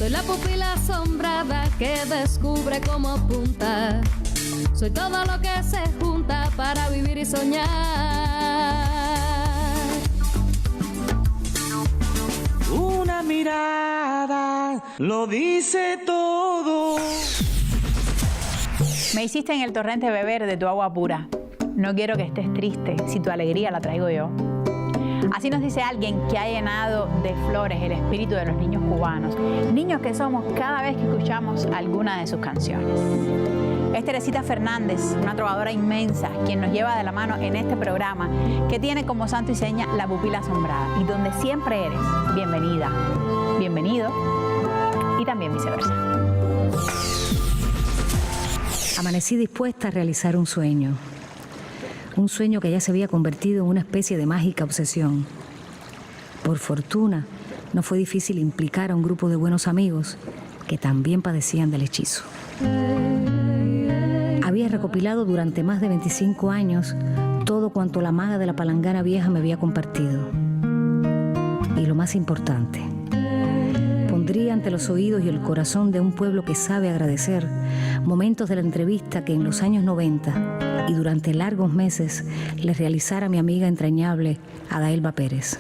Soy la pupila asombrada que descubre cómo apunta. Soy todo lo que se junta para vivir y soñar. Una mirada lo dice todo. Me hiciste en el torrente beber de tu agua pura. No quiero que estés triste si tu alegría la traigo yo. Así nos dice alguien que ha llenado de flores el espíritu de los niños cubanos, niños que somos cada vez que escuchamos alguna de sus canciones. Es Teresita Fernández, una trovadora inmensa, quien nos lleva de la mano en este programa que tiene como santo y seña la pupila asombrada, y donde siempre eres bienvenida, bienvenido y también viceversa. Amanecí dispuesta a realizar un sueño que ya se había convertido en una especie de mágica obsesión. Por fortuna, no fue difícil implicar a un grupo de buenos amigos que también padecían del hechizo. Había recopilado durante más de 25 años todo cuanto la maga de la palangana vieja me había compartido. Y lo más importante, pondría ante los oídos y el corazón de un pueblo que sabe agradecer momentos de la entrevista que en los años 90 y durante largos meses le realizara mi amiga entrañable Adaelba Pérez,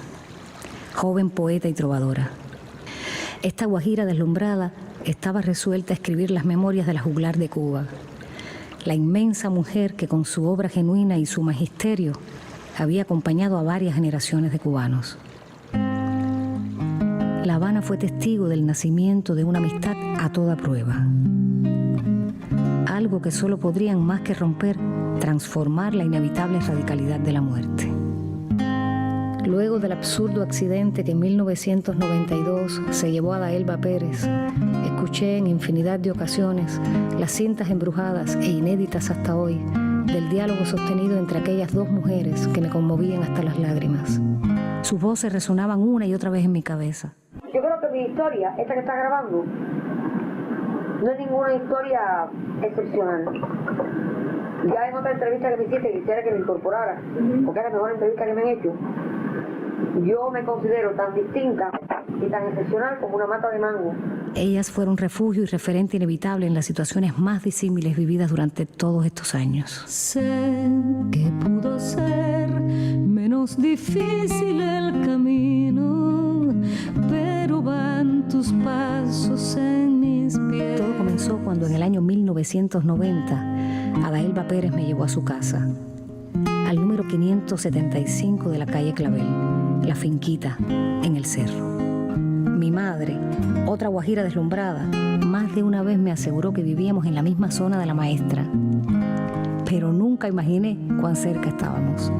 joven poeta y trovadora. Esta guajira deslumbrada estaba resuelta a escribir las memorias de la juglar de Cuba, la inmensa mujer que con su obra genuina y su magisterio había acompañado a varias generaciones de cubanos. La Habana fue testigo del nacimiento de una amistad a toda prueba. Algo que solo podrían más que romper, transformar la inevitable radicalidad de la muerte. Luego del absurdo accidente que en 1992 se llevó a Adaelba Pérez, escuché en infinidad de ocasiones las cintas embrujadas e inéditas hasta hoy del diálogo sostenido entre aquellas dos mujeres que me conmovían hasta las lágrimas. Sus voces resonaban una y otra vez en mi cabeza. Yo creo que mi historia, esta que está grabando, no es ninguna historia excepcional. Ya en otra entrevista que me hiciste quisiera que me incorporara, porque es la mejor entrevista que me han hecho. Yo me considero tan distinta y tan excepcional como una mata de mango. Ellas fueron refugio y referente inevitable en las situaciones más disímiles vividas durante todos estos años. Sé que pudo ser menos difícil el camino, pero van tus pasos en mis pies. Todo comenzó cuando en el año 1990 Adaelba Pérez me llevó a su casa, al número 575 de la calle Clavel, la finquita en el cerro. Mi madre, otra guajira deslumbrada, más de una vez me aseguró que vivíamos en la misma zona de la maestra, pero nunca imaginé cuán cerca estábamos.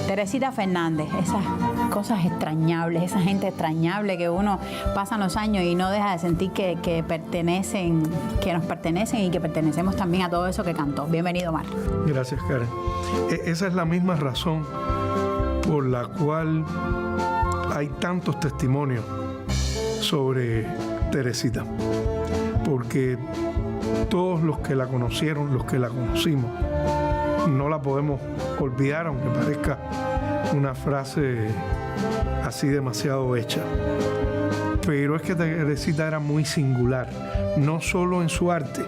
Teresita Fernández, esas cosas extrañables, esa gente extrañable que uno pasa los años y no deja de sentir que pertenecen, que nos pertenecen y que pertenecemos también a todo eso que cantó. Bienvenido, Mar. Gracias, Karen. Esa es la misma razón por la cual hay tantos testimonios sobre Teresita, porque todos los que la conocieron, los que la conocimos, no la podemos olvidar, aunque parezca una frase así demasiado hecha. Pero es que Teresita era muy singular, no solo en su arte,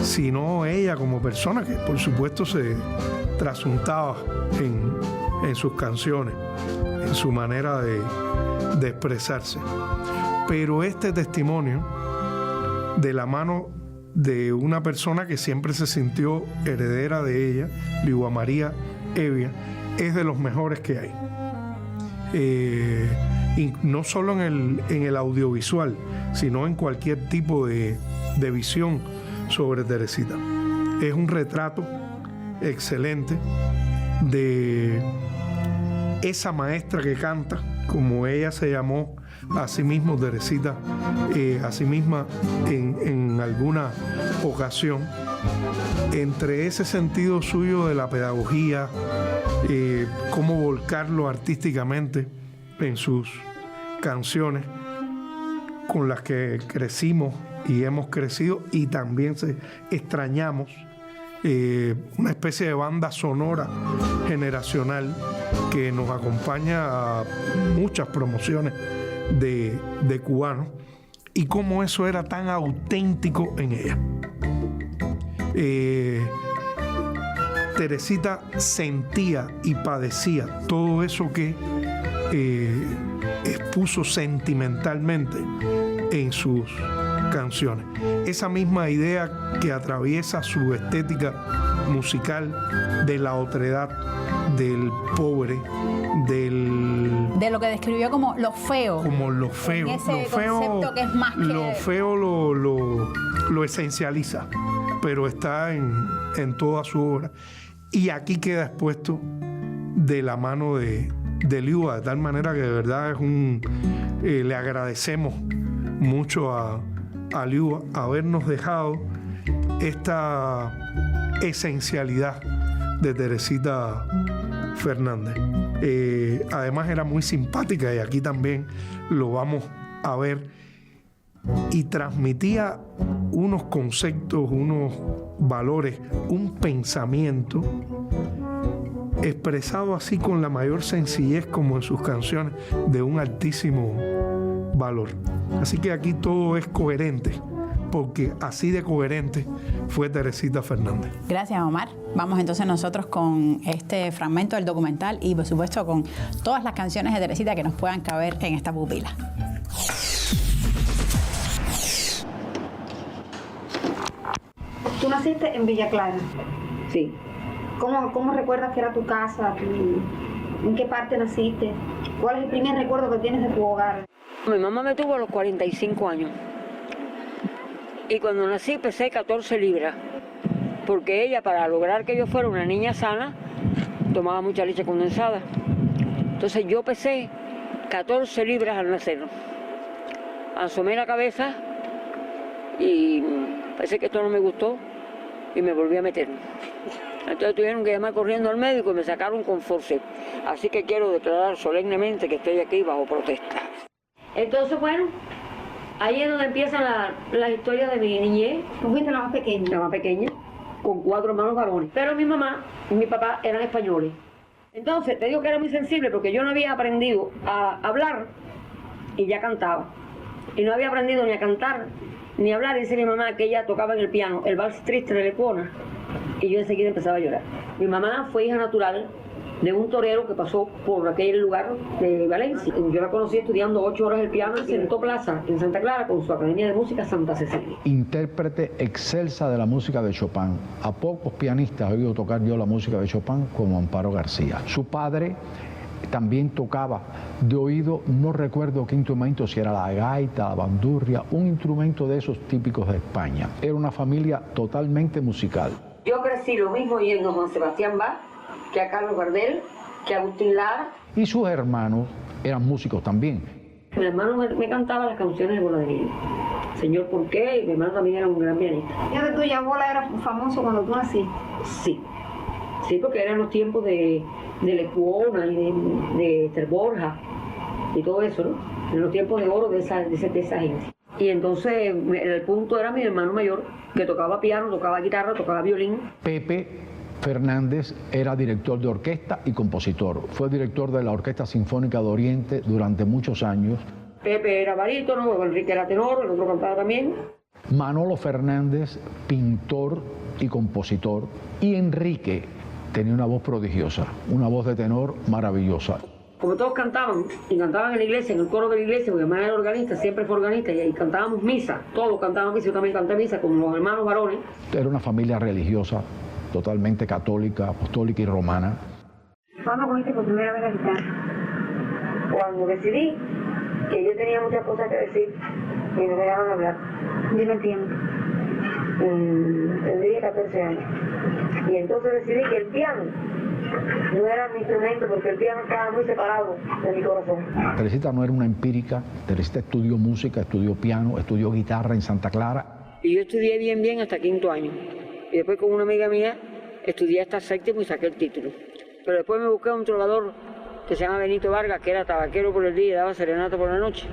sino ella como persona, que por supuesto se trasuntaba en sus canciones, en su manera de expresarse. Pero este testimonio, de la mano de una persona que siempre se sintió heredera de ella, Ligua María Evia, es de los mejores que hay. Y no solo en el audiovisual, sino en cualquier tipo de visión sobre Teresita. Es un retrato excelente de esa maestra que canta, como ella se llamó a sí misma, Teresita, a sí misma en alguna ocasión, entre ese sentido suyo de la pedagogía, cómo volcarlo artísticamente en sus canciones con las que crecimos y hemos crecido y también extrañamos una especie de banda sonora generacional que nos acompaña a muchas promociones de cubanos y cómo eso era tan auténtico en ella. Teresita sentía y padecía todo eso que expuso sentimentalmente en sus canciones. Esa misma idea que atraviesa su estética musical de la otredad, del pobre, de lo que describió como lo feo. Como lo feo. En ese concepto que es más que... Lo feo lo esencializa, pero está en toda su obra. Y aquí queda expuesto de la mano de Liuba, de tal manera que de verdad le agradecemos mucho a Liuba habernos dejado esta esencialidad de Teresita Fernández. Además era muy simpática y aquí también lo vamos a ver, y transmitía unos conceptos, unos valores, un pensamiento expresado así con la mayor sencillez como en sus canciones, de un altísimo valor. Así que aquí todo es coherente, porque así de coherente fue Teresita Fernández. Gracias, Omar. Vamos entonces nosotros con este fragmento del documental y por supuesto con todas las canciones de Teresita que nos puedan caber en esta pupila. Tú naciste en Villa Clara. Sí. ¿Cómo recuerdas que era tu casa? ¿En qué parte naciste? ¿Cuál es el primer recuerdo que tienes de tu hogar? Mi mamá me tuvo a los 45 años. Y cuando nací pesé 14 libras. Porque ella, para lograr que yo fuera una niña sana, tomaba mucha leche condensada. Entonces yo pesé 14 libras al nacer. Asomé la cabeza y parece que esto no me gustó y me volví a meter. Entonces tuvieron que llamar corriendo al médico y me sacaron con forceps. Así que quiero declarar solemnemente que estoy aquí bajo protesta. Entonces, bueno, ahí es donde empiezan las historias de mi niñez. ¿Tú fuiste la más pequeña? La más pequeña, con 4 hermanos varones. Pero mi mamá y mi papá eran españoles. Entonces, te digo que era muy sensible porque yo no había aprendido a hablar y ya cantaba. Y no había aprendido ni a cantar ni a hablar. Dice mi mamá que ella tocaba en el piano el vals triste de Lecuona. Y yo enseguida empezaba a llorar. Mi mamá fue hija natural de un torero que pasó por aquel lugar de Valencia. Yo la conocí estudiando 8 horas el piano en Centro Plaza, en Santa Clara, con su Academia de Música Santa Cecilia. Intérprete excelsa de la música de Chopin. A pocos pianistas he oído tocar yo la música de Chopin como Amparo García. Su padre también tocaba de oído, no recuerdo qué instrumento, si era la gaita, la bandurria, un instrumento de esos típicos de España. Era una familia totalmente musical. Yo crecí lo mismo yendo a Juan Sebastián Bach, que a Carlos Gardel, que a Agustín Lara. Y sus hermanos eran músicos también. Mi hermano me cantaba las canciones de Voladerillo. Señor, ¿por qué? Y mi hermano también era un gran pianista. ¿Ya de tuya abuela era famoso cuando tú naciste? Sí. Sí, porque eran los tiempos de Lecuona y de Esther Borja y todo eso, ¿no? En los tiempos de oro de esa gente. Y entonces el punto era mi hermano mayor, que tocaba piano, tocaba guitarra, tocaba violín. Pepe Fernández era director de orquesta y compositor. Fue director de la Orquesta Sinfónica de Oriente durante muchos años. Pepe era barítono, Enrique era tenor, el otro cantaba también. Manolo Fernández, pintor y compositor. Y Enrique tenía una voz prodigiosa, una voz de tenor maravillosa. Como todos cantaban, y cantaban en la iglesia, en el coro de la iglesia, porque mi hermana era organista, siempre fue organista, y ahí cantábamos misa, todos cantábamos misa, yo también canté misa con los hermanos varones. Era una familia religiosa, totalmente católica, apostólica y romana. ¿Cuándo cogiste por primera vez la guitarra? Cuando decidí que yo tenía muchas cosas que decir y no me dejaban hablar. Dime el tiempo. Tendría 14 años. Y entonces decidí que el piano no era mi instrumento, porque el piano estaba muy separado de mi corazón. Teresita no era una empírica. Teresita estudió música, estudió piano, estudió guitarra en Santa Clara. Y yo estudié bien hasta 5º año. Y después con una amiga mía estudié hasta 7º y saqué el título. Pero después me busqué a un trovador que se llama Benito Vargas, que era tabaquero por el día y daba serenata por la noche.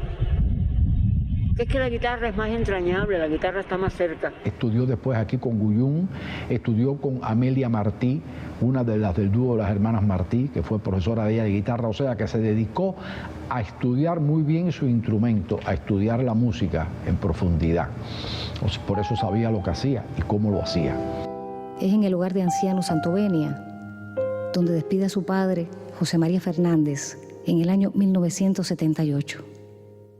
Es que la guitarra es más entrañable, la guitarra está más cerca. Estudió después aquí con Guyún, estudió con Amelia Martí, una de las del dúo de las hermanas Martí, que fue profesora de ella de guitarra, o sea que se dedicó a estudiar muy bien su instrumento, a estudiar la música en profundidad. Por eso sabía lo que hacía y cómo lo hacía. Es en el hogar de ancianos Santo Venia, donde despide a su padre, José María Fernández, en el año 1978.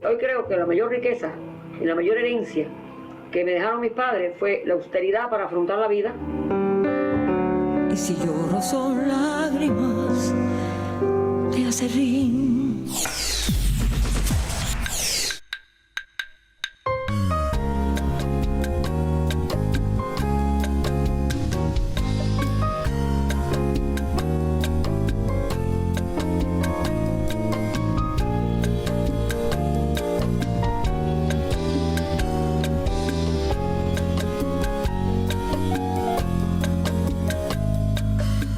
Hoy creo que la mayor riqueza y la mayor herencia que me dejaron mis padres fue la austeridad para afrontar la vida. Y si lloro son lágrimas de acerrín.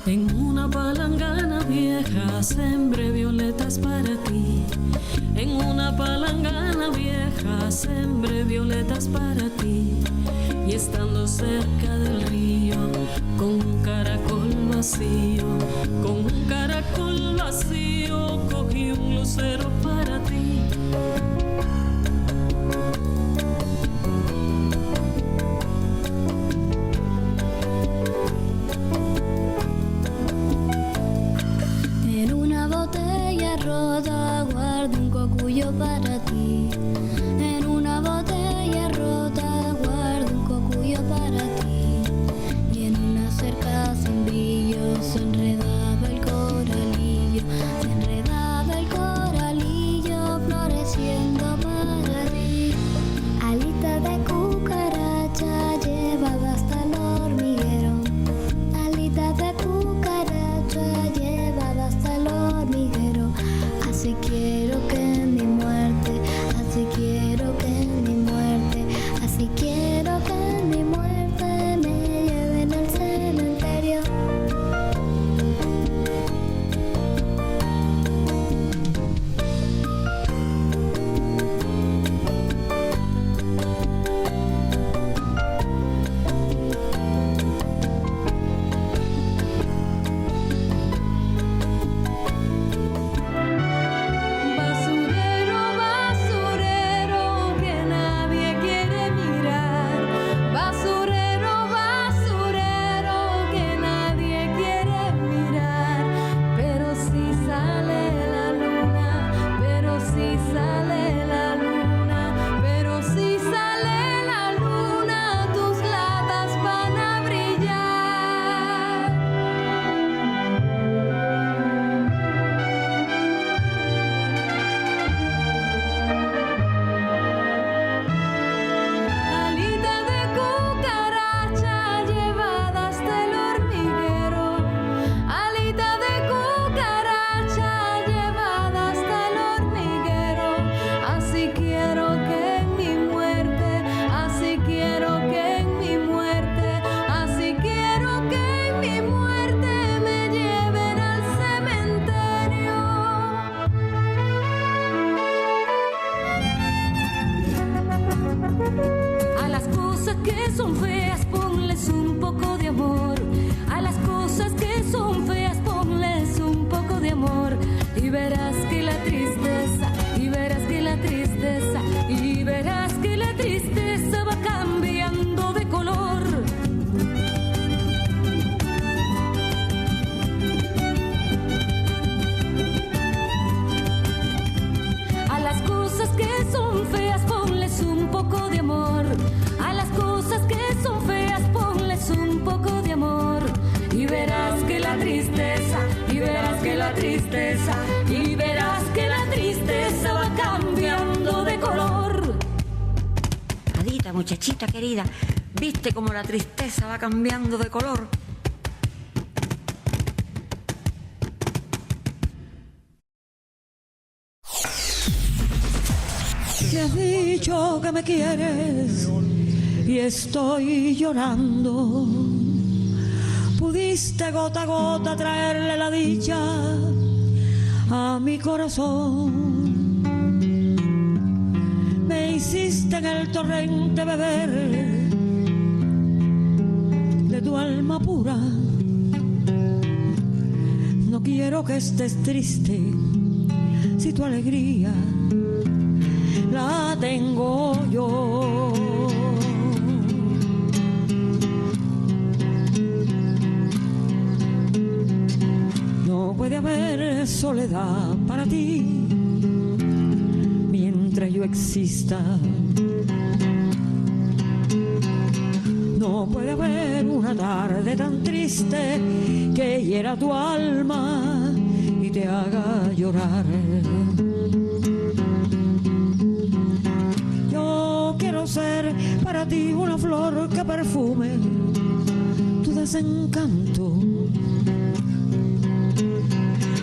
En una palangana vieja sembré violetas para ti. En una palangana vieja sembré violetas para ti. Y estando cerca del río, con un caracol vacío, con un caracol vacío, cogí un lucero para ti. En una botella rota guardo un cocuyo para ti. En una botella rota guardo un cocuyo para ti. Y en una cerca sin brillo se enredaba el coralillo. Se enredaba el coralillo floreciendo para ti. Alita de cucaracha llevaba hasta el hormiguero. Alita de cucaracha llevaba hasta el hormiguero. Así quiero que mi muerte, así quiero que mi muerte, así quiero que mi muerte me lleven al cementerio. Basurero, basurero, que nadie quiere mirar. Basurero, basurero, que nadie quiere mirar. Pero si sale la luna, pero si sale la luna, pero si sale la luna, tus latas van a brillar. Alita de cucaracha llevada hasta el hormiguero. Alita de cucaracha llevada hasta el hormiguero. Así quiero que en mi muerte, así quiero que en mi muerte, así quiero que en mi muerte me lleven al cementerio. A las cosas que son feas ponles un poco de amor. A las cosas que son feas ponles un poco de amor. Y verás que la tristeza, y verás que la tristeza, y verás que la tristeza va cambiando de color. A las cosas que son feas ponles un poco de amor. A las cosas que son feas ponles un poco de amor. Y verás que la tristeza, y verás que la tristeza, y verás que la tristeza va cambiando de color. Adita, muchachita querida, ¿viste cómo la tristeza va cambiando de color? Te has dicho que me quieres y estoy llorando. Pudiste gota a gota traerle la dicha a mi corazón. Me hiciste en el torrente beber de tu alma pura. No quiero que estés triste si tu alegría la tengo yo. No puede haber soledad para ti mientras yo exista. No puede haber una tarde tan triste que hiera tu alma y te haga llorar. Yo quiero ser para ti una flor que perfume tu desencanto,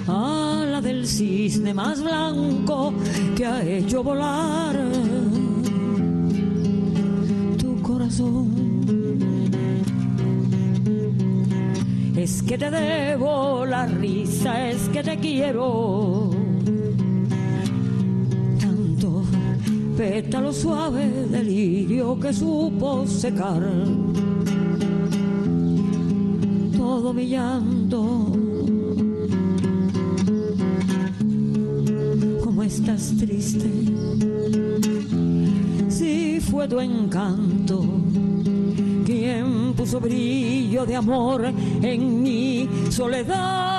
ala del cisne más blanco que ha hecho volar tu corazón. Es que te debo la risa, es que te quiero tanto, pétalo suave de lirio que supo secar todo mi llanto. ¿Cómo estás triste? Si fue tu encanto quien puso brillo de amor en mi soledad.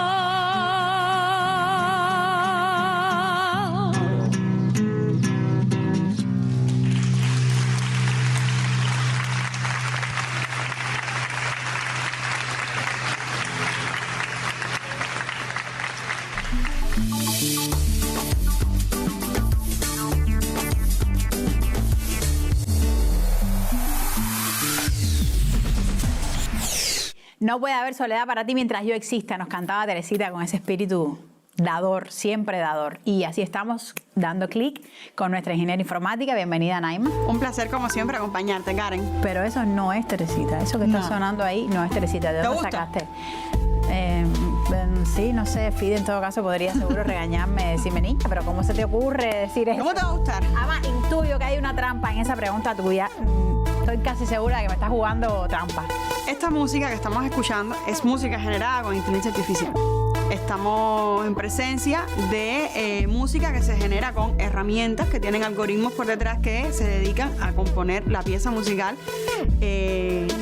No puede haber soledad para ti mientras yo exista, nos cantaba Teresita con ese espíritu dador, siempre dador. Y así estamos dando clic con nuestra ingeniera informática. Bienvenida, Naima. Un placer, como siempre, acompañarte, Karen. Pero eso no es Teresita, eso que está sonando ahí no es Teresita. ¿De dónde sacaste? Sí, no sé, Fide en todo caso podría seguro regañarme, decirme, niña, pero ¿cómo se te ocurre decir eso? ¿Cómo te va a gustar? Además, intuyo que hay una trampa en esa pregunta tuya. Estoy casi segura de que me estás jugando trampa. Esta música que estamos escuchando es música generada con inteligencia artificial. Estamos en presencia de música que se genera con herramientas que tienen algoritmos por detrás que se dedican a componer la pieza musical,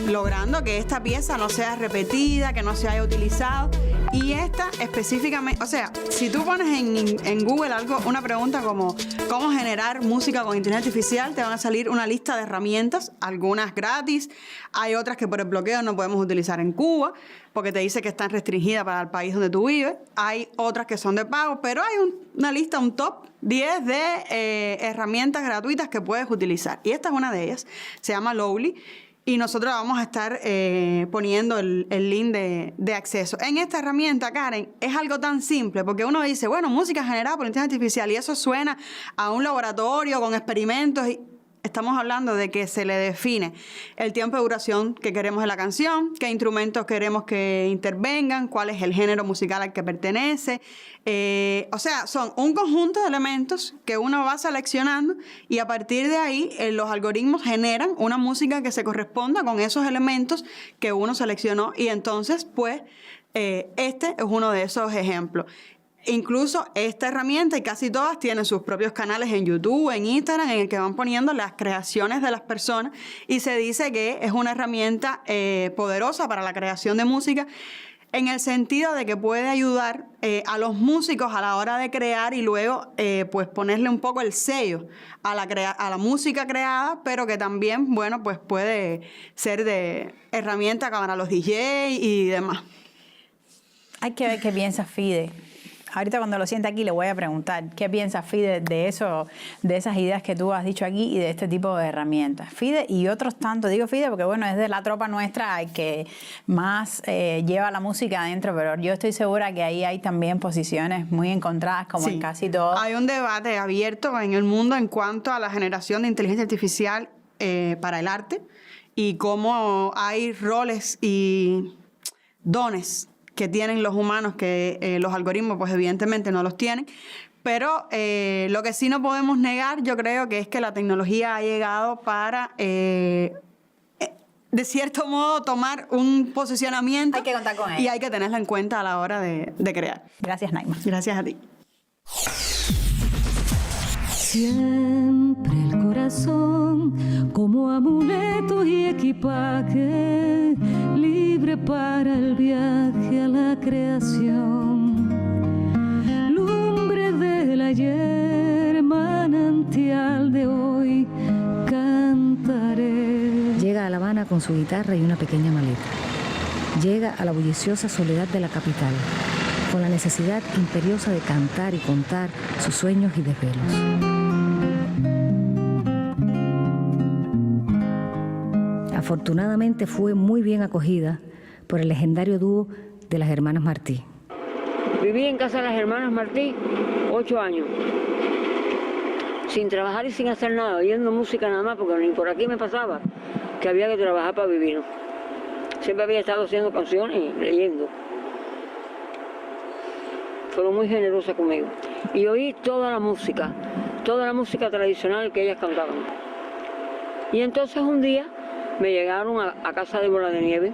logrando que esta pieza no sea repetida, que no se haya utilizado. Y esta específicamente, o sea, si tú pones en Google una pregunta como ¿cómo generar música con inteligencia artificial? Te van a salir una lista de herramientas, algunas gratis, hay otras que por el bloqueo no podemos utilizar en Cuba, porque te dice que están restringidas para el país donde tú vives. Hay otras que son de pago, pero hay una lista, un top 10 de herramientas gratuitas que puedes utilizar. Y esta es una de ellas, se llama Lowly. Y nosotros vamos a estar poniendo el link de acceso. En esta herramienta, Karen, es algo tan simple, porque uno dice, bueno, música generada por inteligencia artificial, y eso suena a un laboratorio con experimentos. Estamos hablando de que se le define el tiempo de duración que queremos de la canción, qué instrumentos queremos que intervengan, cuál es el género musical al que pertenece. O sea, son un conjunto de elementos que uno va seleccionando y a partir de ahí los algoritmos generan una música que se corresponda con esos elementos que uno seleccionó y entonces, pues, este es uno de esos ejemplos. Incluso esta herramienta y casi todas tienen sus propios canales en YouTube, en Instagram, en el que van poniendo las creaciones de las personas y se dice que es una herramienta poderosa para la creación de música en el sentido de que puede ayudar a los músicos a la hora de crear y luego pues ponerle un poco el sello a la música creada, pero que también, bueno, pues puede ser de herramienta para los DJ y demás. Hay que ver qué piensa Fide. Ahorita cuando lo sienta aquí le voy a preguntar qué piensa Fide de eso, de esas ideas que tú has dicho aquí y de este tipo de herramientas. Fide y otros tantos, digo Fide porque bueno, es de la tropa nuestra el que más lleva la música adentro, pero yo estoy segura que ahí hay también posiciones muy encontradas como en casi todo. Hay un debate abierto en el mundo en cuanto a la generación de inteligencia artificial para el arte y cómo hay roles y dones que tienen los humanos que los algoritmos pues evidentemente no los tienen, Pero lo que sí no podemos negar, yo creo que es que la tecnología ha llegado para, de cierto modo, tomar un posicionamiento. Hay que contar con él. Y hay que tenerlo en cuenta a la hora de crear. Gracias, Naima. Gracias a ti. Siempre el corazón como amuleto y equipaje, libre para el viaje a la creación. Lumbre del ayer, manantial de hoy, cantaré. Llega a La Habana con su guitarra y una pequeña maleta. Llega a la bulliciosa soledad de la capital, con la necesidad imperiosa de cantar y contar sus sueños y desvelos. Afortunadamente fue muy bien acogida por el legendario dúo de las hermanas Martí. Viví en casa de las hermanas Martí 8 años, sin trabajar y sin hacer nada, oyendo música nada más, porque ni por aquí me pasaba que había que trabajar para vivir. Siempre había estado haciendo canciones y leyendo. Fueron muy generosas conmigo. Y oí toda la música tradicional que ellas cantaban. Y entonces un día me llegaron a casa de Bola de Nieve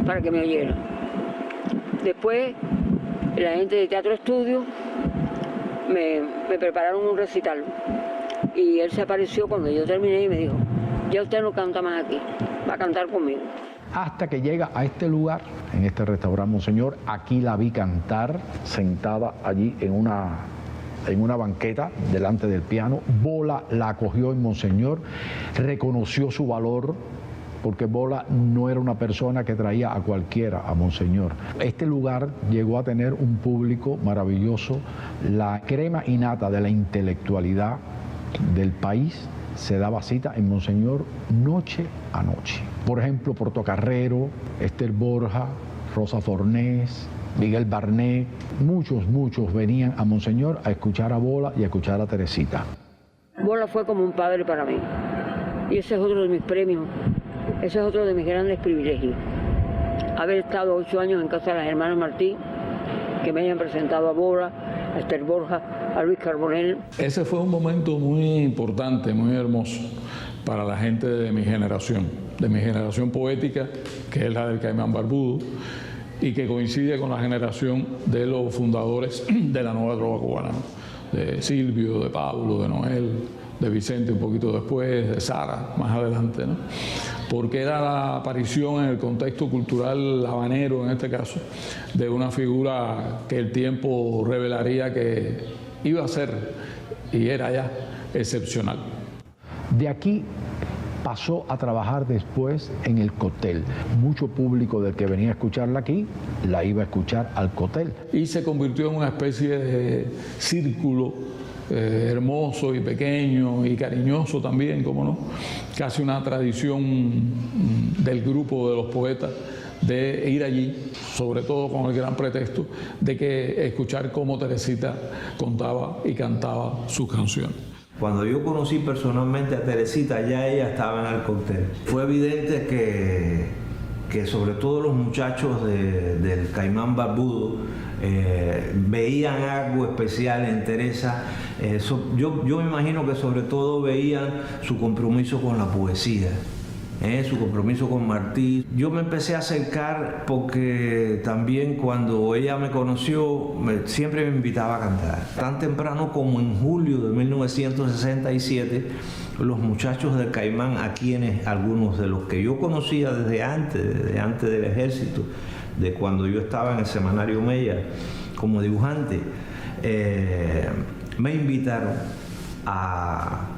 para que me oyeran. Después, la gente de Teatro Estudio me prepararon un recital. Y él se apareció cuando yo terminé y me dijo, ya usted no canta más aquí, va a cantar conmigo. Hasta que llega a este lugar, en este restaurante Monseñor, aquí la vi cantar, sentada allí en una banqueta delante del piano. Bola la acogió en Monseñor, reconoció su valor, porque Bola no era una persona que traía a cualquiera a Monseñor. Este lugar llegó a tener un público maravilloso. La crema innata de la intelectualidad del país se daba cita en Monseñor noche a noche. Por ejemplo, Portocarrero, Esther Borja, Rosa Fornés, Miguel Barnet, muchos venían a Monseñor a escuchar a Bola y a escuchar a Teresita. Bola fue como un padre para mí. Y ese es otro de mis premios. Ese es otro de mis grandes privilegios. Haber estado 8 años en casa de las hermanas Martí, que me hayan presentado a Bola, a Esther Borja, a Luis Carbonell. Ese fue un momento muy importante, muy hermoso para la gente de mi generación poética, que es la del Caimán Barbudo, y que coincide con la generación de los fundadores de la nueva trova cubana, ¿no? De Silvio, de Pablo, de Noel, de Vicente un poquito después, de Sara más adelante, ¿no? Porque era la aparición en el contexto cultural habanero, en este caso, de una figura que el tiempo revelaría que iba a ser, y era ya, excepcional. De aquí pasó a trabajar después en el Cotel. Mucho público del que venía a escucharla aquí, la iba a escuchar al Cotel. Y se convirtió en una especie de círculo hermoso y pequeño y cariñoso también, como no, casi una tradición del grupo de los poetas de ir allí, sobre todo con el gran pretexto de que escuchar cómo Teresita contaba y cantaba sus canciones. Cuando yo conocí personalmente a Teresita, ya ella estaba en el Cotel. Fue evidente que sobre todo los muchachos del Caimán Barbudo veían algo especial en Teresa. Yo me imagino que sobre todo veían su compromiso con la poesía, su compromiso con Martí. Yo me empecé a acercar porque también cuando ella me conoció siempre me invitaba a cantar. Tan temprano como en julio de 1967, los muchachos del Caimán, a quienes algunos de los que yo conocía desde antes del ejército, de cuando yo estaba en el semanario Mella como dibujante, me invitaron a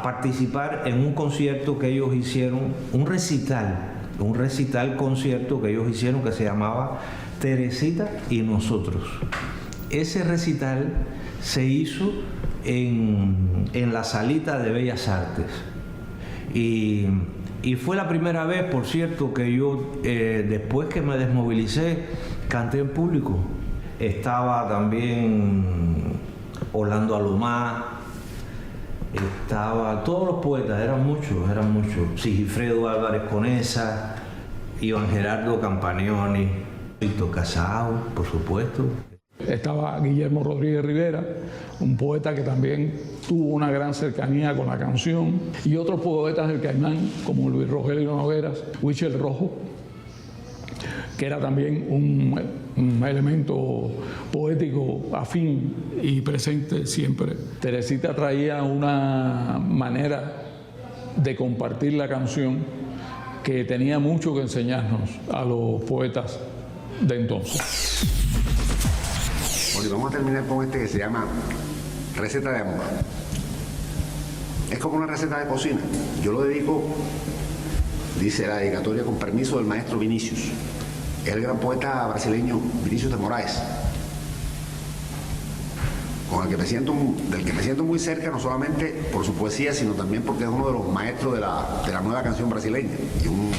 participar en un concierto que ellos hicieron, un recital concierto que ellos hicieron que se llamaba Teresita y Nosotros. Ese recital se hizo en la salita de Bellas Artes y fue la primera vez, por cierto, que yo después que me desmovilicé canté en público. Estaba también Orlando Alomá, estaba todos los poetas, eran muchos, Sigifredo Álvarez Conesa, Iván Gerardo Campagnoni, Víctor Casao, por supuesto. Estaba Guillermo Rodríguez Rivera, un poeta que también tuvo una gran cercanía con la canción, y otros poetas del Caimán, como Luis Rogelio Nogueras, Huichel Rojo, que era también un elemento poético afín y presente siempre. Teresita traía una manera de compartir la canción que tenía mucho que enseñarnos a los poetas de entonces. Bueno, y vamos a terminar con este que se llama Receta de Amor. Es como una receta de cocina. Yo lo dedico, dice la dedicatoria, con permiso del maestro Vinicius. Es el gran poeta brasileño Vinicius de Moraes, con el que del que me siento muy cerca, no solamente por su poesía, sino también porque es uno de los maestros de la nueva canción brasileña y un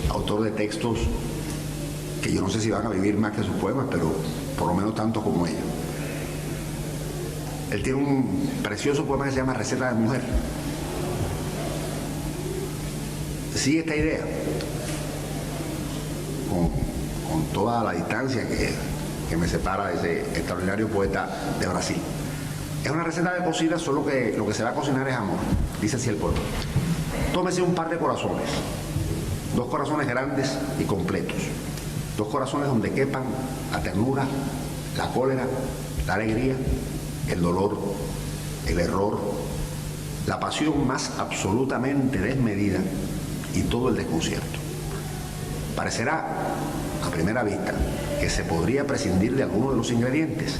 autor de textos que yo no sé si van a vivir más que sus poemas, pero por lo menos tanto como ellos. Él tiene un precioso poema que se llama Receta de Mujer. Sigue esta idea con toda la distancia que me separa de ese extraordinario poeta de Brasil. Es una receta de cocina, solo que lo que se va a cocinar es amor. Dice así el poema: tómese un par de corazones, 2 corazones grandes y completos, 2 corazones donde quepan la ternura, la cólera, la alegría, el dolor, el error, la pasión más absolutamente desmedida y todo el desconcierto. Parecerá a primera vista que se podría prescindir de alguno de los ingredientes,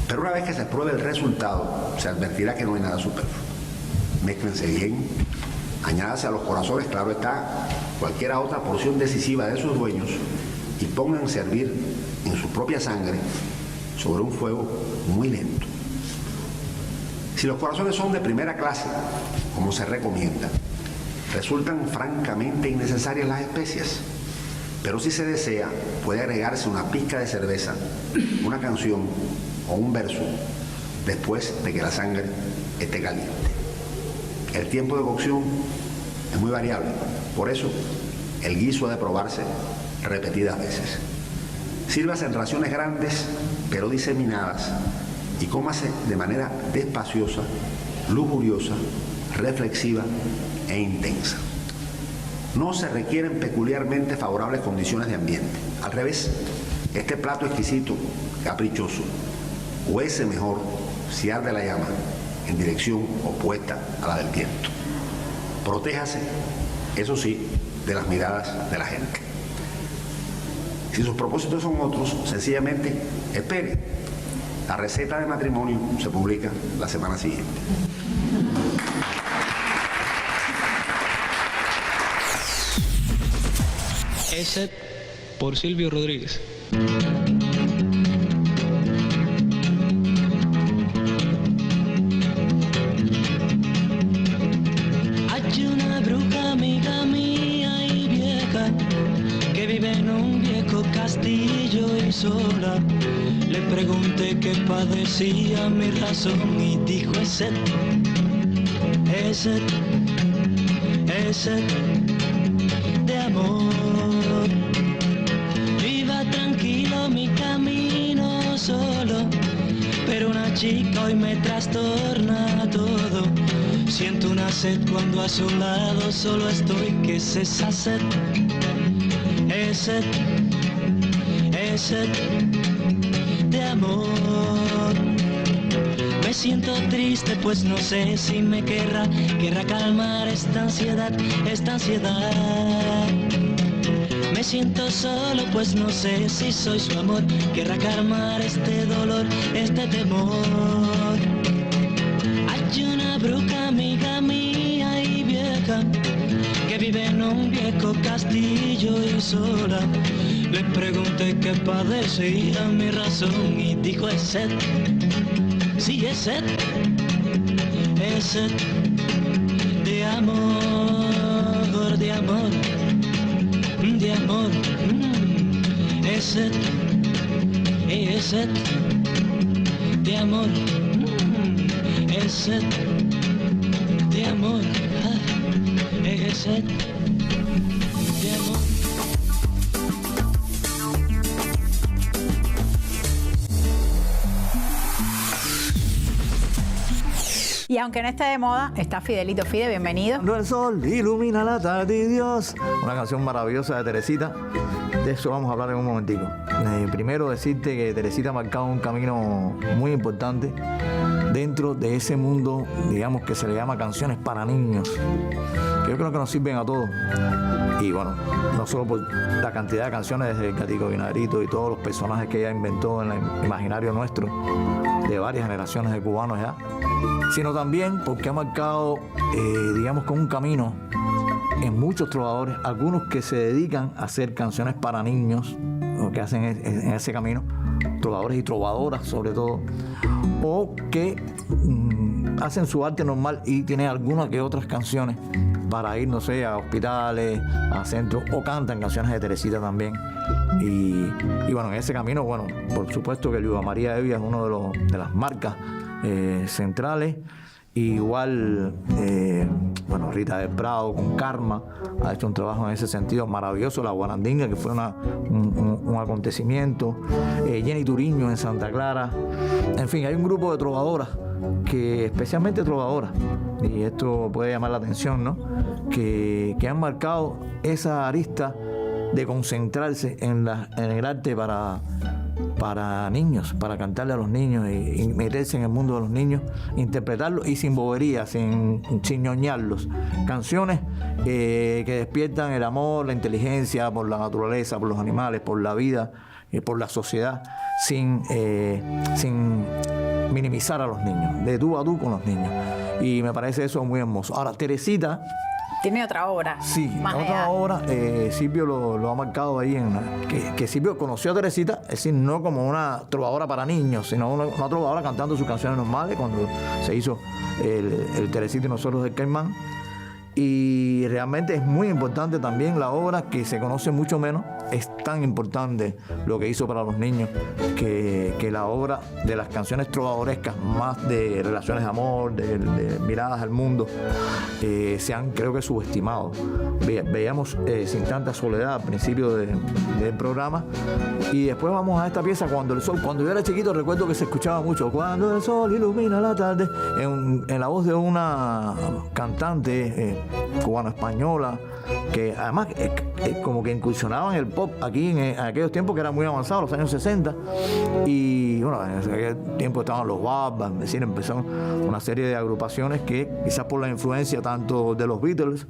pero una vez que se pruebe el resultado, se advertirá que no hay nada superfluo. Mézclense bien, añádase a los corazones, claro está, cualquiera otra porción decisiva de sus dueños y pongan a servir en su propia sangre sobre un fuego muy lento. Si los corazones son de primera clase, como se recomienda, resultan francamente innecesarias las especias, pero si se desea, puede agregarse una pizca de cerveza, una canción o un verso después de que la sangre esté caliente. El tiempo de cocción es muy variable, por eso el guiso ha de probarse repetidas veces. Sírvase en raciones grandes pero diseminadas y cómase de manera despaciosa, lujuriosa, reflexiva e intensa. No se requieren peculiarmente favorables condiciones de ambiente. Al revés, este plato exquisito, caprichoso, cuece mejor si arde la llama en dirección opuesta a la del viento. Protéjase, eso sí, de las miradas de la gente. Si sus propósitos son otros, sencillamente espere. La receta de matrimonio se publica la semana siguiente. Ese por Silvio Rodríguez. Hay una bruja amiga mía y vieja que vive en un viejo castillo y sola. Le pregunté qué padecía mi razón y dijo ese de amor. Iba tranquilo mi camino solo, pero una chica hoy me trastorna todo. Siento una sed cuando a su lado solo estoy, que es esa sed, sed de amor. Me siento triste pues no sé si me querrá calmar esta ansiedad. Me siento solo pues no sé si soy su amor, querrá calmar este dolor, este temor. Hay una bruja amiga mía y vieja que vive en un viejo castillo y sola. Le pregunté qué padecía mi razón y dijo es sed. Sí, es sed de amor, de amor, de amor. Es sed de amor, es sed de amor, es sed de amor. Y aunque no esté de moda, está Fidelito. Fide, bienvenido. Cuando el sol ilumina la tarde y Dios. Una canción maravillosa de Teresita. De eso vamos a hablar en un momentico. Primero decirte que Teresita ha marcado un camino muy importante dentro de ese mundo, digamos, que se le llama canciones para niños, que yo creo que nos sirven a todos. Y bueno, no solo por la cantidad de canciones de Gatico Vinagrito y todos los personajes que ella inventó en el imaginario nuestro, de varias generaciones de cubanos ya, sino también porque ha marcado, digamos, con un camino en muchos trovadores, algunos que se dedican a hacer canciones para niños, o que hacen en ese camino, trovadores y trovadoras sobre todo, o que hacen su arte normal y tienen algunas que otras canciones para ir, no sé, a hospitales, a centros, o cantan canciones de Teresita también. Y bueno, en ese camino, bueno, por supuesto que Luisa María Evia es uno de las marcas centrales. Igual, bueno, Rita del Prado con Karma ha hecho un trabajo en ese sentido maravilloso. La Guarandinga, que fue un acontecimiento. Jenny Turiño en Santa Clara. En fin, hay un grupo de trovadoras, especialmente trovadoras, y esto puede llamar la atención, ¿no? Que han marcado esa arista de concentrarse en el arte para niños, para cantarle a los niños y meterse en el mundo de los niños, interpretarlos y sin boberías, sin ñoñarlos. Canciones que despiertan el amor, la inteligencia por la naturaleza, por los animales, por la vida, por la sociedad, sin minimizar a los niños, de tú a tú con los niños. Y me parece eso muy hermoso. Ahora, Teresita tiene otra obra. Sí, más otra obra. Silvio lo ha marcado ahí, que Silvio conoció a Teresita, es decir, no como una trovadora para niños, sino una trovadora cantando sus canciones normales cuando se hizo el Teresita y nosotros del Caimán. Y realmente es muy importante también la obra, que se conoce mucho menos. Es tan importante lo que hizo para los niños que la obra de las canciones trovadorescas, más de relaciones de amor, de miradas al mundo, se han, creo que, subestimado. Veíamos Sin tanta soledad al principio del programa, y después vamos a esta pieza, Cuando el sol. Cuando yo era chiquito recuerdo que se escuchaba mucho Cuando el sol ilumina la tarde, en la voz de una cantante cubano-española, que además como que incursionaba en el pop aquí en aquellos tiempos que era muy avanzado, los años 60, y bueno, en aquel tiempo estaban los Babas, es decir, empezaron una serie de agrupaciones que quizás por la influencia tanto de los Beatles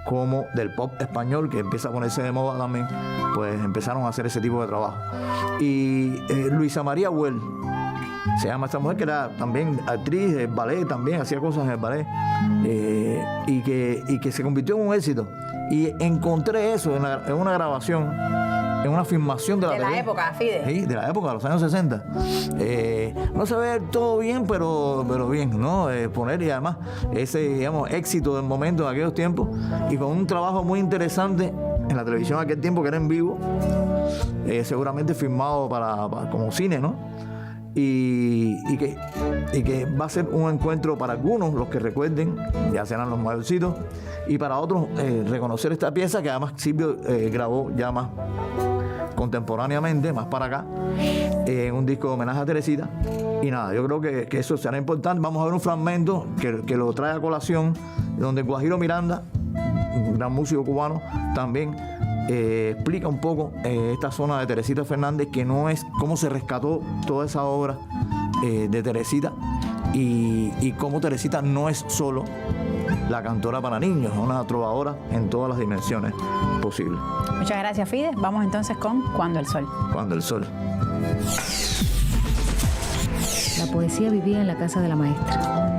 como del pop español, que empieza a ponerse de moda también, pues empezaron a hacer ese tipo de trabajo. Y Luisa María Güell se llama esta mujer, que era también actriz de ballet, también hacía cosas en el ballet, y que se convirtió en un éxito. Y encontré eso en una grabación, en una filmación de la época, Fide. Sí, de la época, de los años 60. No se ve todo bien, pero bien, ¿no? Poner, y además ese, digamos, éxito del momento en aquellos tiempos, y con un trabajo muy interesante en la televisión en aquel tiempo, que era en vivo, seguramente filmado para como cine, ¿no? Y que va a ser un encuentro para algunos, los que recuerden, ya serán los mayorcitos, y para otros reconocer esta pieza, que además Silvio grabó ya más contemporáneamente, más para acá, en un disco de homenaje a Teresita. Y nada, yo creo que eso será importante. Vamos a ver un fragmento que lo trae a colación, donde Guajiro Miranda, un gran músico cubano, también explica un poco esta zona de Teresita Fernández, que no es cómo se rescató toda esa obra de Teresita, y cómo Teresita no es solo la cantora para niños, es una trovadora en todas las dimensiones posibles. Muchas gracias, Fide. Vamos entonces con Cuando el sol. Cuando el sol. La poesía vivía en la casa de la maestra.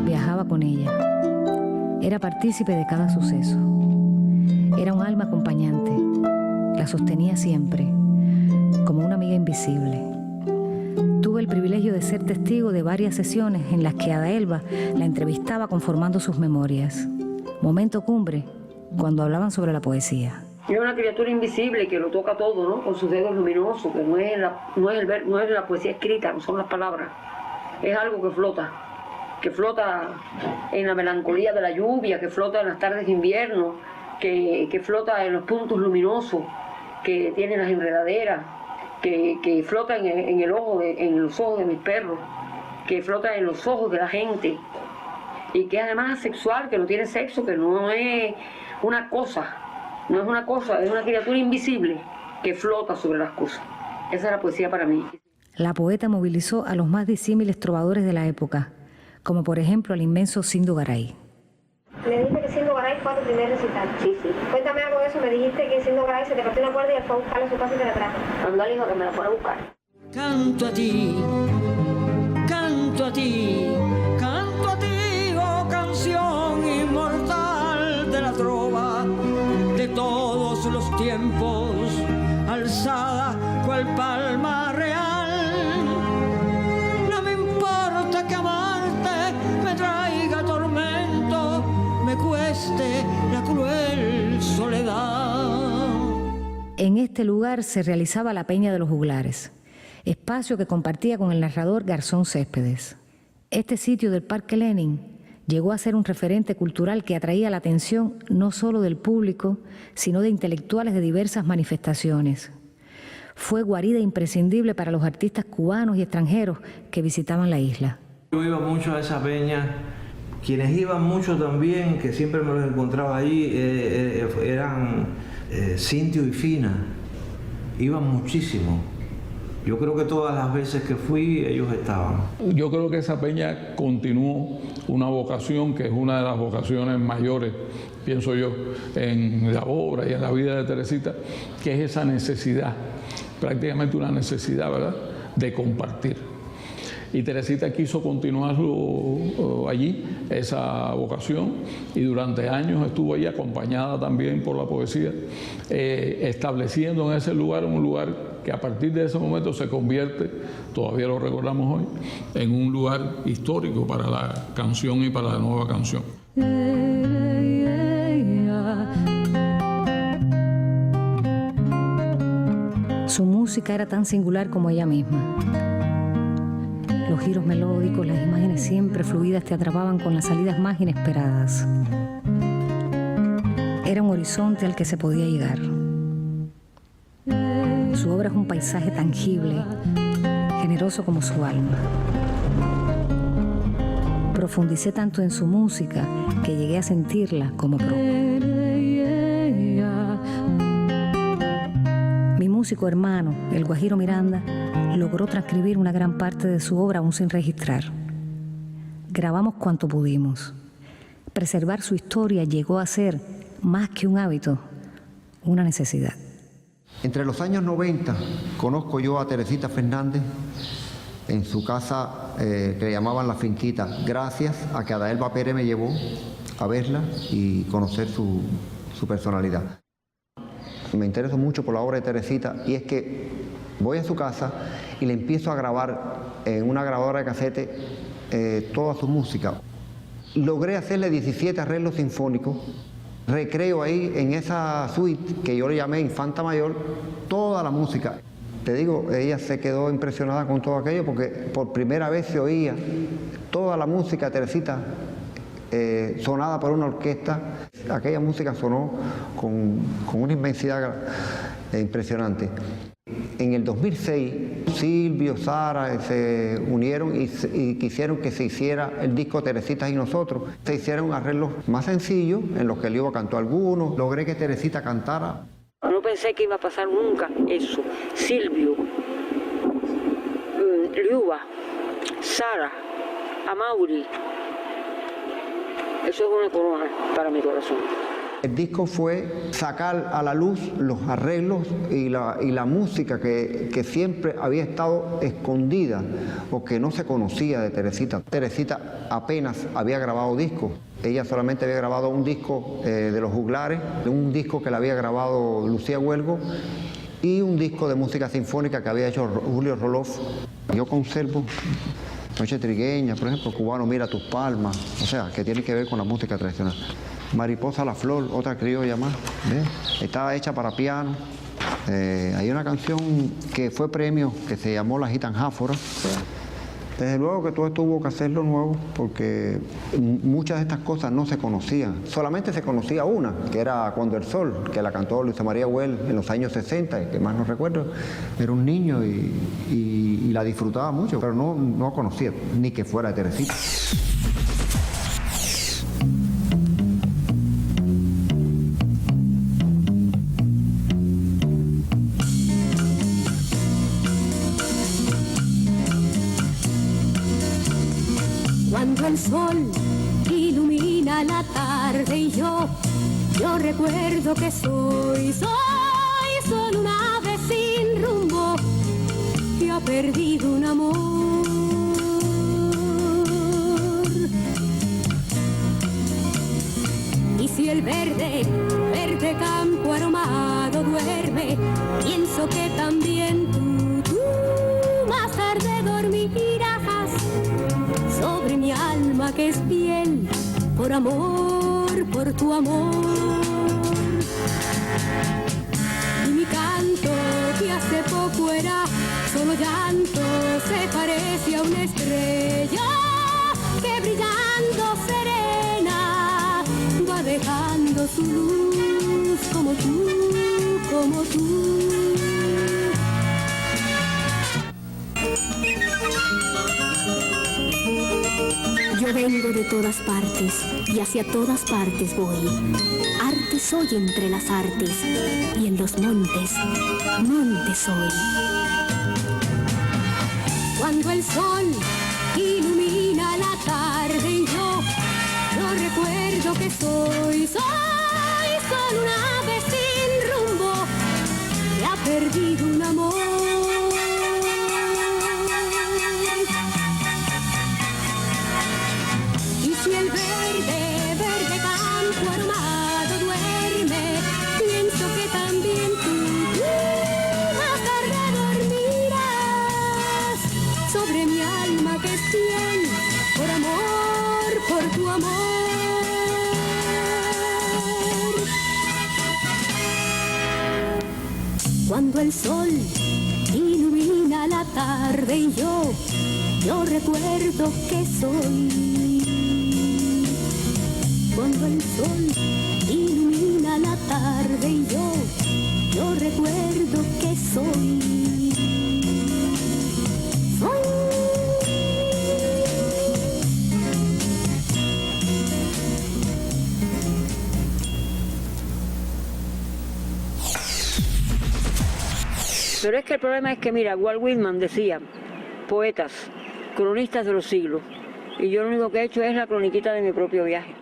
Viajaba con ella. Era partícipe de cada suceso. Era un alma acompañante. La sostenía siempre, como una amiga invisible. Tuve el privilegio de ser testigo de varias sesiones en las que Ada Elba la entrevistaba conformando sus memorias. Momento cumbre, cuando hablaban sobre la poesía. Es una criatura invisible que lo toca todo, ¿no? Con sus dedos luminosos, que no es la poesía escrita, no son las palabras. Es algo que flota en la melancolía de la lluvia, que flota en las tardes de invierno, que flota en los puntos luminosos que tienen las enredaderas, que flota en los ojos de mis perros, que flota en los ojos de la gente y que además es asexual, que no tiene sexo, que no es una cosa, no es una cosa, es una criatura invisible que flota sobre las cosas. Esa es la poesía para mí. La poeta movilizó a los más disímiles trovadores de la época, como por ejemplo al inmenso Sindo Garay. Me dijiste que Sindo Garay fue a tu primer recital. Sí, sí. Cuéntame algo de eso. Me dijiste que Sindo Garay se te partió una cuerda y él fue a buscarla a su casa y te la trajo. Mandó al hijo que me la fuera a buscar. Canto a ti, canto a ti, canto a ti, oh canción inmortal de la trova de todos los tiempos, alzada cual palma real. No me importa que amarte me traiga tormento, me cueste la cruel soledad. En este lugar se realizaba la Peña de los Juglares, espacio que compartía con el narrador Garzón Céspedes. Este sitio del Parque Lenin llegó a ser un referente cultural que atraía la atención no solo del público, sino de intelectuales de diversas manifestaciones. Fue guarida imprescindible para los artistas cubanos y extranjeros que visitaban la isla. Yo iba mucho a esa peña. Quienes iban mucho también, que siempre me los encontraba allí, eran Cintio y Fina. Iban muchísimo. Yo creo que todas las veces que fui, ellos estaban. Yo creo que esa peña continuó una vocación que es una de las vocaciones mayores, pienso yo, en la obra y en la vida de Teresita, que es esa necesidad, prácticamente una necesidad, ¿verdad?, de compartir. Y Teresita quiso continuarlo allí, esa vocación, y durante años estuvo allí acompañada también por la poesía, estableciendo en ese lugar un lugar que a partir de ese momento se convierte, todavía lo recordamos hoy, en un lugar histórico para la canción y para la nueva canción. Su música era tan singular como ella misma. Los giros melódicos, las imágenes siempre fluidas te atrapaban con las salidas más inesperadas. Era un horizonte al que se podía llegar. Su obra es un paisaje tangible, generoso como su alma. Profundicé tanto en su música que llegué a sentirla como propia. Mi músico hermano, el Guajiro Miranda, logró transcribir una gran parte de su obra aún sin registrar. Grabamos cuanto pudimos. Preservar su historia llegó a ser, más que un hábito, una necesidad. Entre los años 90 conozco yo a Teresita Fernández en su casa que le llamaban La Finquita, gracias a que Adaelba Pérez me llevó a verla y conocer su personalidad. Me intereso mucho por la obra de Teresita y es que voy a su casa y le empiezo a grabar en una grabadora de casete toda su música. Logré hacerle 17 arreglos sinfónicos. Recreo ahí en esa suite que yo le llamé Infanta Mayor toda la música. Te digo, ella se quedó impresionada con todo aquello porque por primera vez se oía toda la música de Teresita sonada por una orquesta. Aquella música sonó con una inmensidad impresionante. En el 2006, Silvio, Sara se unieron y quisieron que se hiciera el disco Teresitas y Nosotros. Se hicieron arreglos más sencillos, en los que Liuba cantó algunos. Logré que Teresita cantara. No pensé que iba a pasar nunca eso. Silvio, Liuba, Sara, Amaury. Eso es una corona para mi corazón. El disco fue sacar a la luz los arreglos y la música que siempre había estado escondida o que no se conocía de Teresita. Teresita apenas había grabado discos. Ella solamente había grabado un disco de Los Juglares, un disco que le había grabado Lucía Huelgo y un disco de música sinfónica que había hecho Julio Roloff. Yo conservo Noche Trigueña, por ejemplo, Cubano Mira Tus Palmas, o sea, que tiene que ver con la música tradicional. Mariposa la Flor, otra criolla más, ¿ves? Estaba hecha para piano. Hay una canción que fue premio que se llamó La Gitanjáfora, Desde luego que todo esto hubo que hacerlo nuevo porque muchas de estas cosas no se conocían. Solamente se conocía una, que era Cuando el Sol, que la cantó Luisa María Güell en los años 60, que más no recuerdo. Era un niño y la disfrutaba mucho, pero no conocía ni que fuera de Teresita. Cuando el sol ilumina la tarde y yo recuerdo que soy solo una ave sin rumbo que ha perdido un amor. Y si el verde campo aromado duerme, pienso que también tú más tarde dormirás sobre mi alma que es piel, por amor, por tu amor. Y mi canto que hace poco era solo llanto, se parece a una estrella que brillando serena va dejando su luz como tú, como tú. Yo vengo de todas partes y hacia todas partes voy. Arte soy entre las artes y en los montes, monte soy. Cuando el sol ilumina la tarde y yo recuerdo que soy solo una ave sin rumbo que ha perdido un amor. Si el verde campo aromado duerme, pienso que también tú más tarde dormirás sobre mi alma que es piel, por amor, por tu amor. Cuando el sol ilumina la tarde y yo recuerdo que soy. Cuando el sol ilumina la tarde y yo recuerdo que soy. Pero es que el problema es que, mira, Walt Whitman decía, poetas, cronistas de los siglos, y yo lo único que he hecho es la croniquita de mi propio viaje.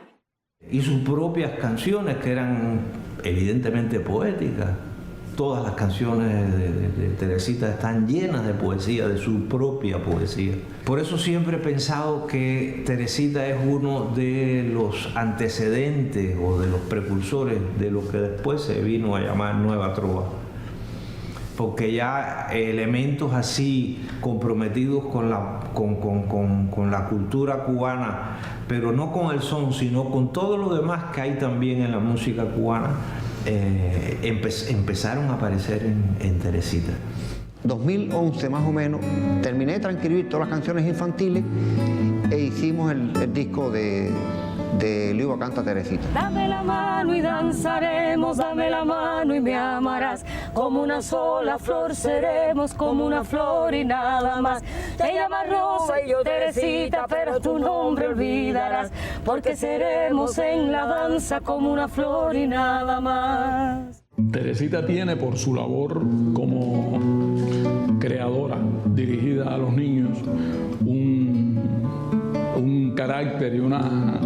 Y sus propias canciones, que eran evidentemente poéticas. Todas las canciones de Teresita están llenas de poesía, de su propia poesía. Por eso siempre he pensado que Teresita es uno de los antecedentes o de los precursores de lo que después se vino a llamar Nueva Trova. Porque ya elementos así comprometidos con la cultura cubana, pero no con el son, sino con todo lo demás que hay también en la música cubana, empezaron a aparecer en Teresita. 2011 más o menos, terminé de transcribir todas las canciones infantiles e hicimos el disco de Luis Canta Teresita. Dame la mano y danzaremos, dame la mano y me amarás. Como una sola flor seremos, como una flor y nada más. Te llamas Rosa y yo Teresita, pero tu nombre olvidarás, porque seremos en la danza como una flor y nada más. Teresita tiene, por su labor como creadora dirigida a los niños, un carácter y una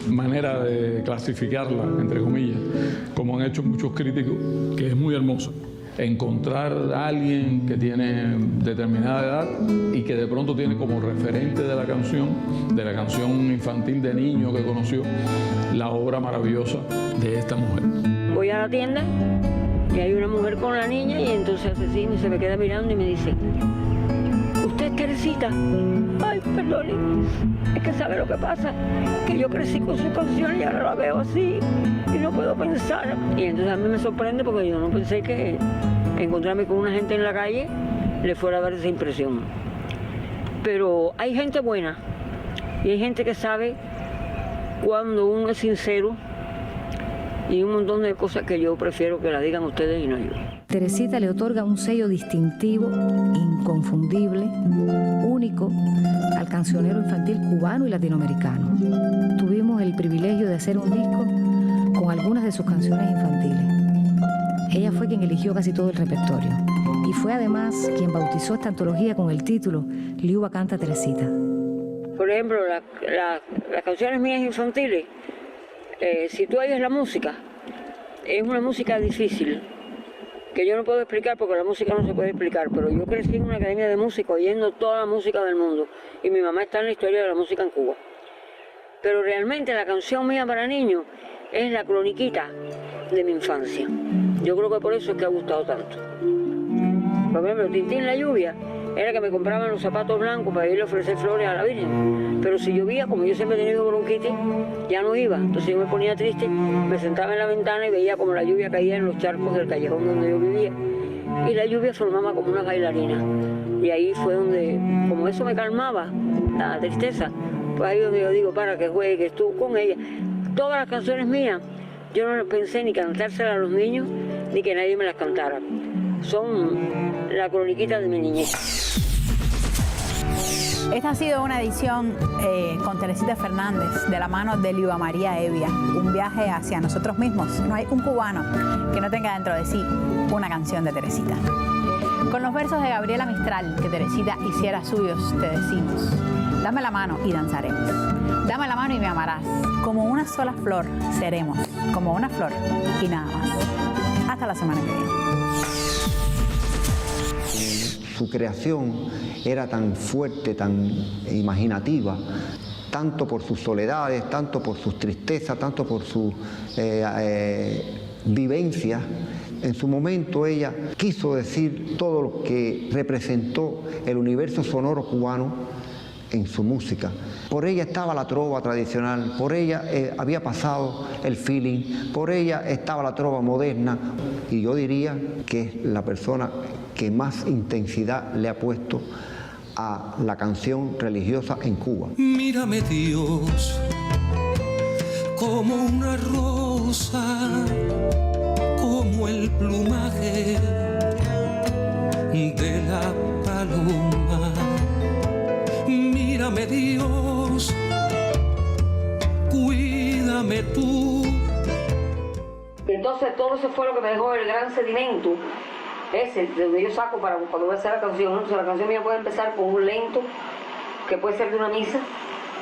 manera de clasificarla, entre comillas, como han hecho muchos críticos, que es muy hermoso. Encontrar a alguien que tiene determinada edad y que de pronto tiene como referente de la canción infantil de niño que conoció, la obra maravillosa de esta mujer. Voy a la tienda y hay una mujer con la niña y entonces asesino se me queda mirando y me dice, ¿usted es Teresita? Ay, perdone, es que sabe lo que pasa, que yo crecí con su canción y ahora la veo así y no puedo pensar. Y entonces a mí me sorprende porque yo no pensé que encontrarme con una gente en la calle le fuera a dar esa impresión. Pero hay gente buena y hay gente que sabe cuando uno es sincero y un montón de cosas que yo prefiero que las digan ustedes y no yo. Teresita le otorga un sello distintivo, inconfundible, único al cancionero infantil cubano y latinoamericano. Tuvimos el privilegio de hacer un disco con algunas de sus canciones infantiles. Ella fue quien eligió casi todo el repertorio y fue además quien bautizó esta antología con el título Liuba canta Teresita. Por ejemplo, las canciones mías infantiles, si tú oyes la música, es una música difícil, que yo no puedo explicar porque la música no se puede explicar, pero yo crecí en una academia de música oyendo toda la música del mundo y mi mamá está en la historia de la música en Cuba. Pero realmente la canción mía para niños es la croniquita de mi infancia. Yo creo que por eso es que ha gustado tanto. Por ejemplo, Tintín la lluvia era que me compraban los zapatos blancos para ir a ofrecer flores a la Virgen. Pero si llovía, como yo siempre he tenido bronquitis, ya no iba. Entonces yo me ponía triste, me sentaba en la ventana y veía como la lluvia caía en los charcos del callejón donde yo vivía. Y la lluvia formaba como una bailarina. Y ahí fue donde, como eso me calmaba, la tristeza, pues ahí donde yo digo, para que juegues tú con ella. Todas las canciones mías, yo no pensé ni cantárselas a los niños, ni que nadie me las cantara. Son la croniquita de mi niñez. Esta ha sido una edición con Teresita Fernández, de la mano de Liuba María Hevia. Un viaje hacia nosotros mismos. No hay un cubano que no tenga dentro de sí una canción de Teresita. Con los versos de Gabriela Mistral, que Teresita hiciera suyos, te decimos: dame la mano y danzaremos. Dame la mano y me amarás. Como una sola flor seremos. Como una flor y nada más. Hasta la semana que viene. Su creación era tan fuerte, tan imaginativa, tanto por sus soledades, tanto por sus tristezas, tanto por sus vivencias. En su momento ella quiso decir todo lo que representó el universo sonoro cubano en su música. Por ella estaba la trova tradicional, por ella había pasado el feeling, por ella estaba la trova moderna, y yo diría que es la persona que más intensidad le ha puesto a la canción religiosa en Cuba. Mírame, Dios, como una rosa, como el plumaje de la paloma. Mírame, Dios, cuídame tú. Entonces todo eso fue lo que me dejó el gran sedimento, ese de donde yo saco para cuando voy a hacer la canción. Entonces la canción mía puede empezar con un lento, que puede ser de una misa,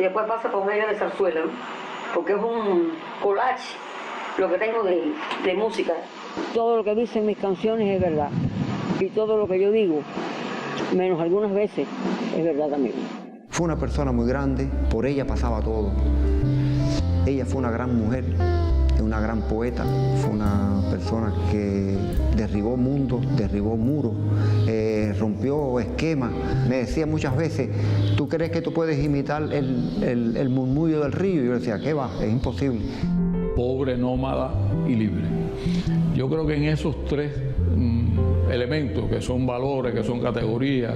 y después pasa por medio de zarzuela, ¿no? Porque es un collage lo que tengo de música. Todo lo que dicen mis canciones es verdad, y todo lo que yo digo, menos algunas veces, es verdad también. Fue una persona muy grande, por ella pasaba todo. Ella fue una gran mujer, una gran poeta, fue una persona que derribó mundos, derribó muros, rompió esquemas. Me decía muchas veces: ¿tú crees que tú puedes imitar el murmullo del río? Y yo decía: ¿qué va? Es imposible. Pobre, nómada y libre. Yo creo que en esos tres elementos, que son valores, que son categorías,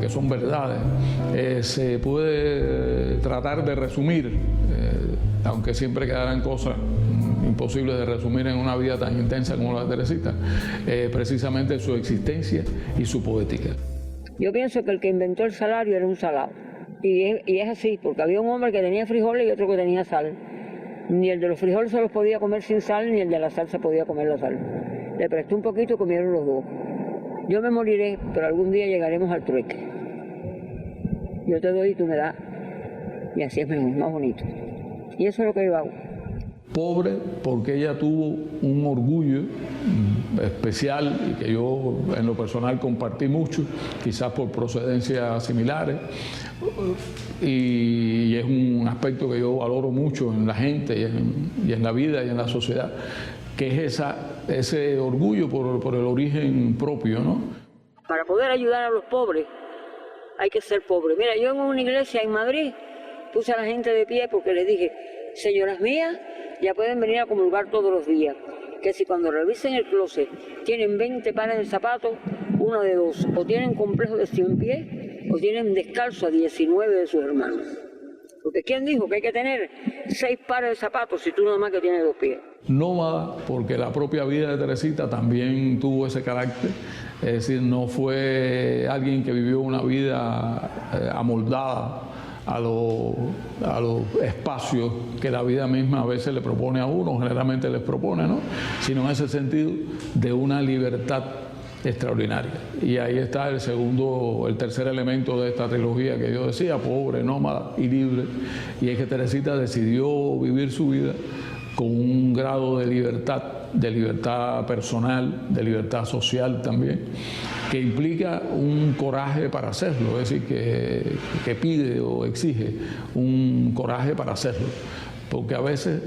que son verdades, se puede tratar de resumir, aunque siempre quedarán cosas imposibles de resumir en una vida tan intensa como la de Teresita, precisamente su existencia y su poética. Yo pienso que el que inventó el salario era un salado, y es así, porque había un hombre que tenía frijoles y otro que tenía sal. Ni el de los frijoles se los podía comer sin sal, ni el de la sal se podía comer la sal. Le presté un poquito y comieron los dos. Yo me moriré, pero algún día llegaremos al trueque. Yo te doy y tú me das, y así es mejor, más bonito. Y eso es lo que yo hago. Pobre porque ella tuvo un orgullo especial y que yo en lo personal compartí mucho, quizás por procedencias similares, y es un aspecto que yo valoro mucho en la gente y en la vida y en la sociedad, que es ese orgullo por el origen propio, ¿no? Para poder ayudar a los pobres hay que ser pobre. Mira, yo en una iglesia en Madrid puse a la gente de pie porque les dije: señoras mías, ya pueden venir a comulgar todos los días, que si cuando revisen el closet tienen 20 pares de zapatos, una de dos: o tienen complejo de 100 pies o tienen descalzo a 19 de sus hermanos. Porque ¿quién dijo que hay que tener 6 pares de zapatos si tú nada más que tienes 2 pies? Nómada, porque la propia vida de Teresita también tuvo ese carácter, es decir, no fue alguien que vivió una vida amoldada a los espacios que la vida misma a veces le propone a uno, generalmente les propone, ¿no? Sino en ese sentido de una libertad extraordinaria. Y ahí está el tercer elemento de esta trilogía que yo decía, pobre, nómada y libre, y es que Teresita decidió vivir su vida con un grado de libertad personal, de libertad social también, que implica un coraje para hacerlo, es decir, que pide o exige un coraje para hacerlo, porque a veces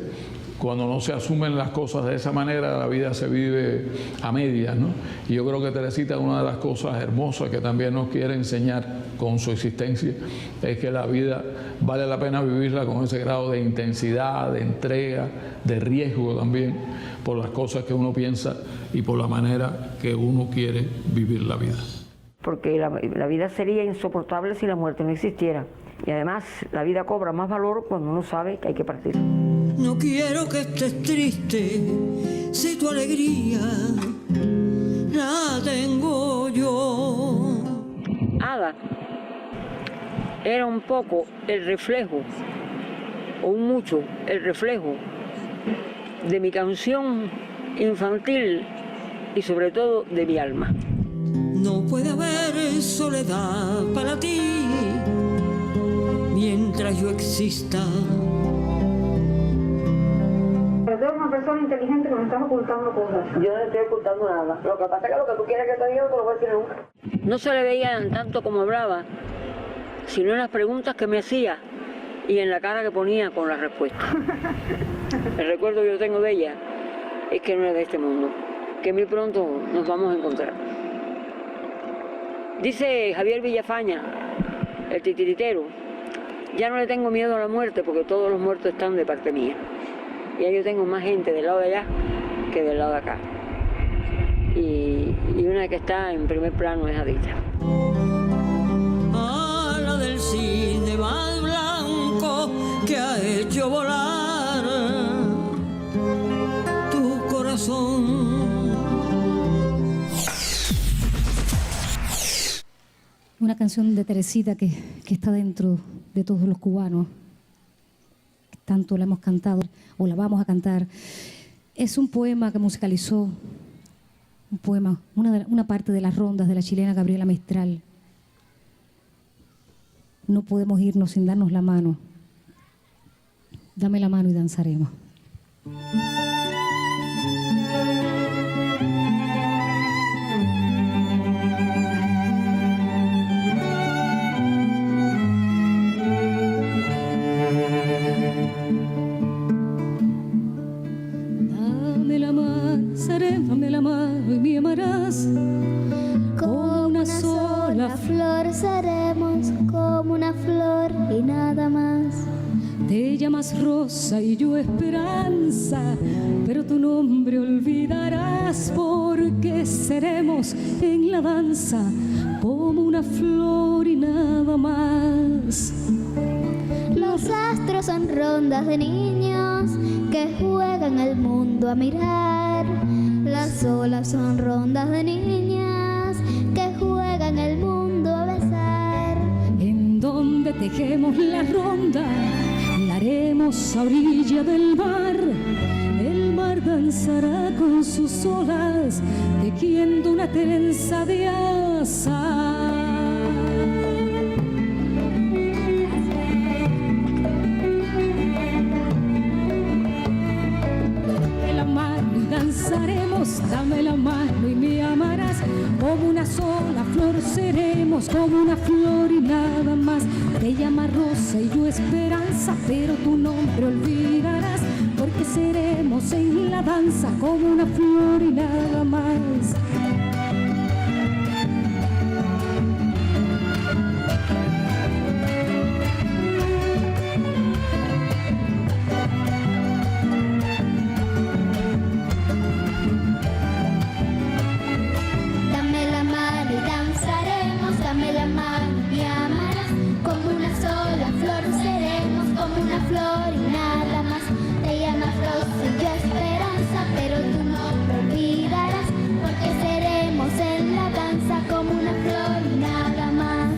cuando no se asumen las cosas de esa manera, la vida se vive a medias, ¿no? Y yo creo que Teresita, una de las cosas hermosas que también nos quiere enseñar con su existencia, es que la vida vale la pena vivirla con ese grado de intensidad, de entrega, de riesgo también, por las cosas que uno piensa y por la manera que uno quiere vivir la vida. Porque la vida sería insoportable si la muerte no existiera. Y además, la vida cobra más valor cuando uno sabe que hay que partir. No quiero que estés triste si tu alegría la tengo yo. Ada era un poco el reflejo, o un mucho el reflejo de mi canción infantil y sobre todo de mi alma. No puede haber soledad para ti mientras yo exista. Pero tú eres una persona inteligente que me estás ocultando cosas. Yo no estoy ocultando nada. Lo que pasa es que lo que tú quieres que te diga no te lo voy a decir nunca. No se le veía tanto como hablaba, sino en las preguntas que me hacía y en la cara que ponía con las respuestas. El recuerdo que yo tengo de ella es que no es de este mundo, que muy pronto nos vamos a encontrar. Dice Javier Villafaña, el titiritero, ya no le tengo miedo a la muerte porque todos los muertos están de parte mía. Ya yo tengo más gente del lado de allá que del lado de acá. Y una que está en primer plano es Adita. A la del cine más blanco que ha hecho volar tu corazón. Una canción de Teresita que está dentro de todos los cubanos. Tanto la hemos cantado o la vamos a cantar. Es un poema que musicalizó, un poema, una parte de las rondas de la chilena Gabriela Mistral. No podemos irnos sin darnos la mano. Dame la mano y danzaremos. Dame la mano y me amarás. Como una sola flor seremos, como una flor y nada más. Te llamas Rosa y yo Esperanza, pero tu nombre olvidarás, porque seremos en la danza como una flor y nada más. Los astros son rondas de niños que juegan el mundo a mirar. Las olas son rondas de niñas que juegan el mundo a besar. En donde tejemos la ronda, la haremos a orilla del mar. El mar danzará con sus olas, tejiendo una trenza de azar. Danzaremos, dame la mano y me amarás. Como una sola flor seremos, como una flor y nada más. Te llamas Rosa y yo Esperanza, pero tu nombre olvidarás, porque seremos en la danza como una flor y nada más. Dame la mano y danzaremos, dame la mano y me flor y nada más. Te llamas Rosa y yo Esperanza, pero tú no me olvidarás, porque seremos en la danza como una flor y nada más.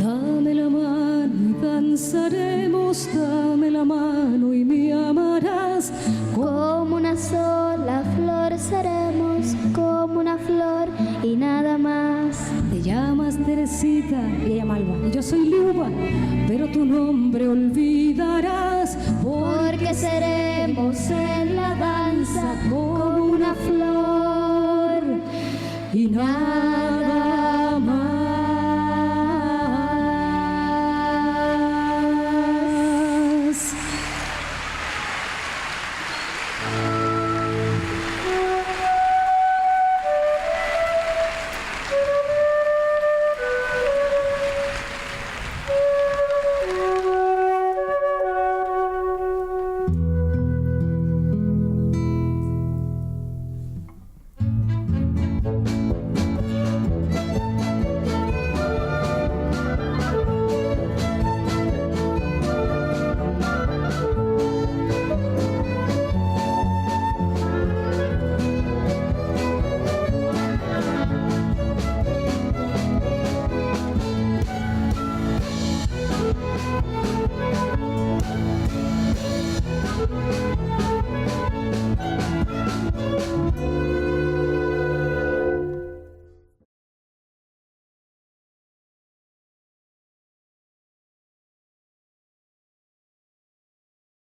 Dame la mano y danzaremos, dame la mano y me amarás. Como una sola flor seremos, como una flor y nada más. Te llamas Teresita y ella Malva, y yo soy Luba, pero tu nombre olvidarás, porque seremos en la danza como una flor y nada